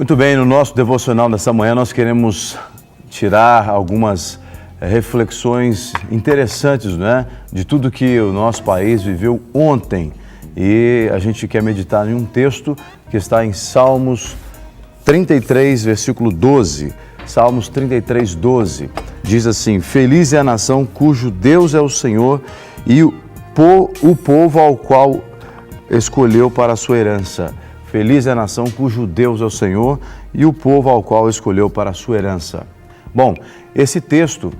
Muito bem, no nosso devocional dessa manhã nós queremos tirar algumas reflexões interessantes, né, de tudo que o nosso país viveu ontem. E a gente quer meditar em um texto que está em Salmos 33, versículo 12. Salmos 33, 12. Diz assim: Feliz é a nação cujo Deus é o Senhor e o povo ao qual escolheu para a sua herança. Feliz é a nação cujo Deus é o Senhor e o povo ao qual escolheu para a sua herança. Bom, esse texto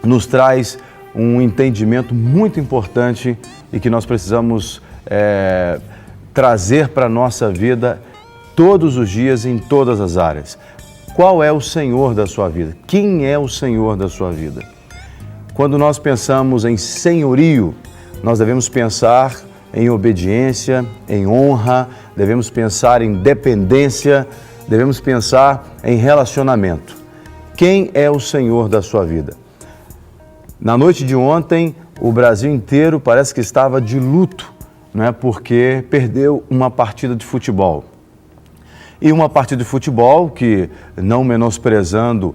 nos traz um entendimento muito importante e que nós precisamos trazer para a nossa vida todos os dias, em todas as áreas. Qual é o Senhor da sua vida? Quem é o Senhor da sua vida? Quando nós pensamos em senhorio, nós devemos pensar em obediência, em honra, devemos pensar em dependência, devemos pensar em relacionamento. Quem é o Senhor da sua vida? Na noite de ontem, o Brasil inteiro parece que estava de luto, né, porque perdeu uma partida de futebol. E uma partida de futebol que, não menosprezando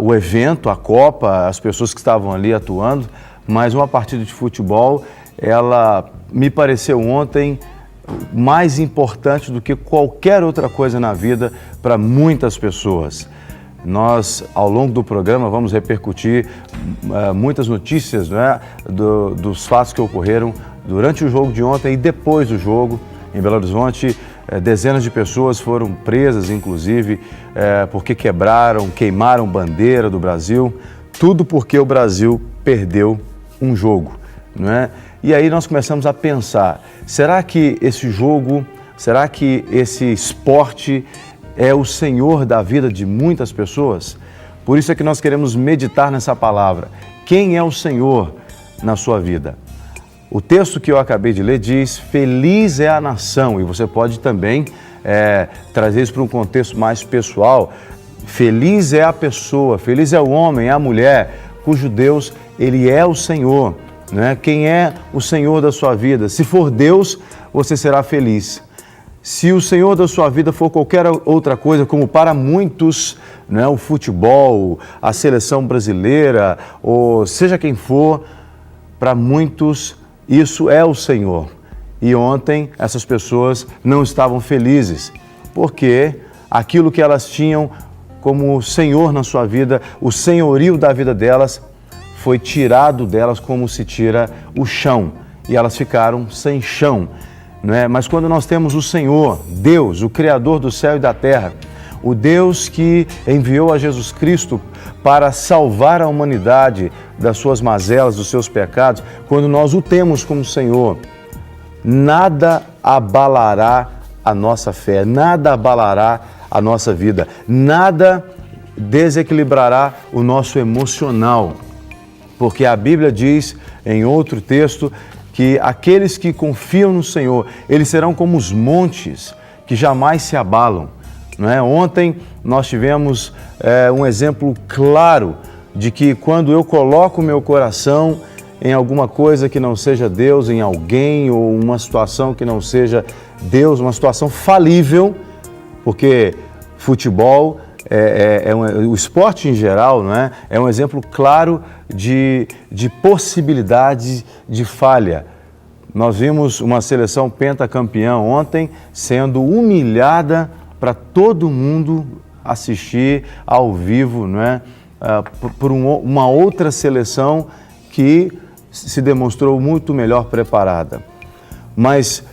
o evento, a Copa, as pessoas que estavam ali atuando, mas uma partida de futebol, ela me pareceu ontem mais importante do que qualquer outra coisa na vida para muitas pessoas. Nós, ao longo do programa, vamos repercutir muitas notícias, né, dos fatos que ocorreram durante o jogo de ontem e depois do jogo. Em Belo Horizonte, dezenas de pessoas foram presas, inclusive, porque queimaram bandeira do Brasil, tudo porque o Brasil perdeu um jogo, não é? E aí nós começamos a pensar, será que esse jogo, será que esse esporte é o Senhor da vida de muitas pessoas? Por isso é que nós queremos meditar nessa palavra. Quem é o Senhor na sua vida? O texto que eu acabei de ler diz, feliz é a nação, e você pode também trazer isso para um contexto mais pessoal. Feliz é a pessoa, feliz é o homem, é a mulher, cujo Deus, Ele é o Senhor. Né? Quem é o Senhor da sua vida? Se for Deus, você será feliz. Se o Senhor da sua vida for qualquer outra coisa, como para muitos, né, o futebol, a seleção brasileira, ou seja quem for, para muitos isso é o Senhor. E ontem essas pessoas não estavam felizes, porque aquilo que elas tinham como Senhor na sua vida, o senhorio da vida delas, foi tirado delas como se tira o chão, e elas ficaram sem chão, não é? Mas quando nós temos o Senhor, Deus, o Criador do céu e da terra, o Deus que enviou a Jesus Cristo para salvar a humanidade das suas mazelas, dos seus pecados, quando nós o temos como Senhor, nada abalará a nossa fé, nada abalará a nossa vida, nada desequilibrará o nosso emocional. Porque a Bíblia diz, em outro texto, que aqueles que confiam no Senhor, eles serão como os montes que jamais se abalam. Não é? Ontem nós tivemos um exemplo claro de que quando eu coloco o meu coração em alguma coisa que não seja Deus, em alguém ou uma situação que não seja Deus, uma situação falível, porque futebol, o esporte em geral, não é? É um exemplo claro de possibilidade de falha. Nós vimos uma seleção pentacampeã ontem sendo humilhada para todo mundo assistir ao vivo, não é? Por uma outra seleção que se demonstrou muito melhor preparada. Mas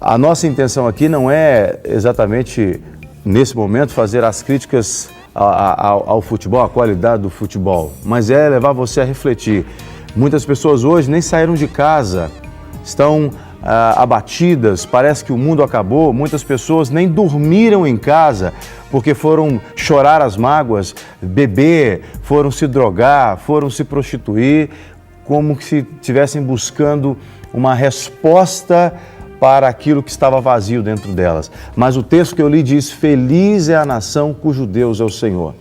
a nossa intenção aqui não é exatamente, nesse momento, fazer as críticas ao futebol, à qualidade do futebol, mas é levar você a refletir. Muitas pessoas hoje nem saíram de casa, estão abatidas, parece que o mundo acabou. Muitas pessoas nem dormiram em casa porque foram chorar as mágoas, beber, foram se drogar, foram se prostituir, como se estivessem buscando uma resposta para aquilo que estava vazio dentro delas. Mas o texto que eu li diz, feliz é a nação cujo Deus é o Senhor.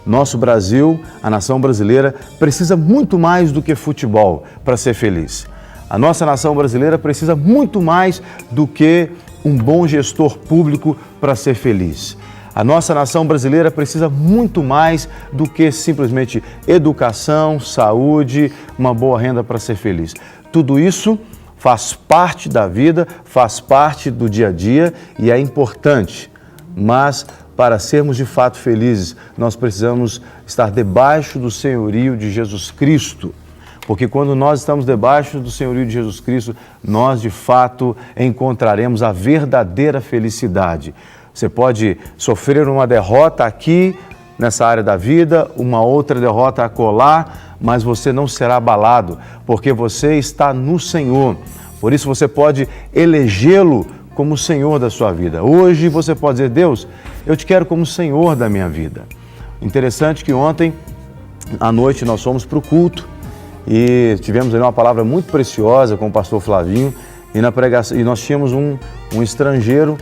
Nosso Brasil, a nação brasileira, precisa muito mais do que futebol para ser feliz. A nossa nação brasileira precisa muito mais do que um bom gestor público para ser feliz. A nossa nação brasileira precisa muito mais do que simplesmente educação, saúde, uma boa renda para ser feliz. Tudo isso faz parte da vida, faz parte do dia a dia e é importante, mas para sermos de fato felizes, nós precisamos estar debaixo do senhorio de Jesus Cristo. Porque quando nós estamos debaixo do senhorio de Jesus Cristo, nós de fato encontraremos a verdadeira felicidade. Você pode sofrer uma derrota aqui, nessa área da vida, uma outra derrota acolá, mas você não será abalado, porque você está no Senhor. Por isso você pode elegê-lo como Senhor da sua vida. Hoje você pode dizer: Deus, eu te quero como Senhor da minha vida. Interessante que ontem à noite nós fomos para o culto e tivemos ali uma palavra muito preciosa com o pastor Flavinho e na pregação, e nós tínhamos um estrangeiro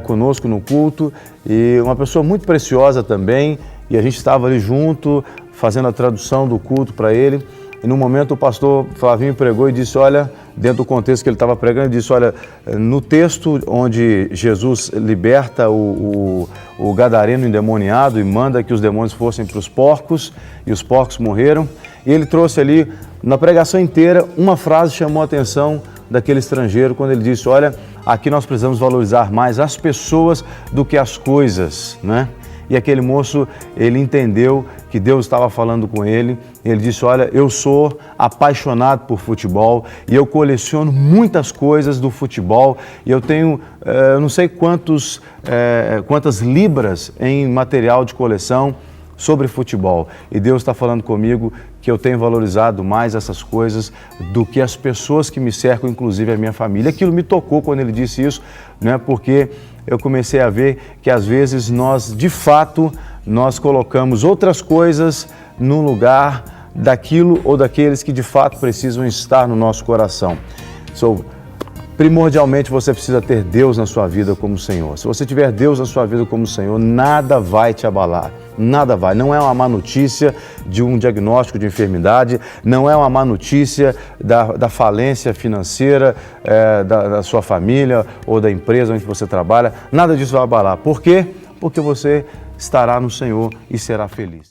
conosco no culto e uma pessoa muito preciosa também, e a gente estava ali junto fazendo a tradução do culto para ele. E no momento o pastor Flavinho pregou e disse, olha, dentro do contexto que ele estava pregando, ele disse, olha, no texto onde Jesus liberta o gadareno endemoniado e manda que os demônios fossem para os porcos, e os porcos morreram, e ele trouxe ali, na pregação inteira, uma frase chamou a atenção daquele estrangeiro, quando ele disse, olha, aqui nós precisamos valorizar mais as pessoas do que as coisas, né? E aquele moço, ele entendeu que Deus estava falando com ele. Ele disse, olha, eu sou apaixonado por futebol e eu coleciono muitas coisas do futebol e eu tenho, não sei quantas libras em material de coleção sobre futebol. E Deus está falando comigo que eu tenho valorizado mais essas coisas do que as pessoas que me cercam, inclusive a minha família. Aquilo me tocou quando ele disse isso, né? Porque eu comecei a ver que às vezes nós, de fato, nós colocamos outras coisas no lugar daquilo ou daqueles que de fato precisam estar no nosso coração. Primordialmente você precisa ter Deus na sua vida como Senhor. Se você tiver Deus na sua vida como Senhor, nada vai te abalar, nada vai. Não é uma má notícia de um diagnóstico de enfermidade, não é uma má notícia da falência financeira da sua família ou da empresa onde você trabalha, nada disso vai abalar. Por quê? Porque você estará no Senhor e será feliz.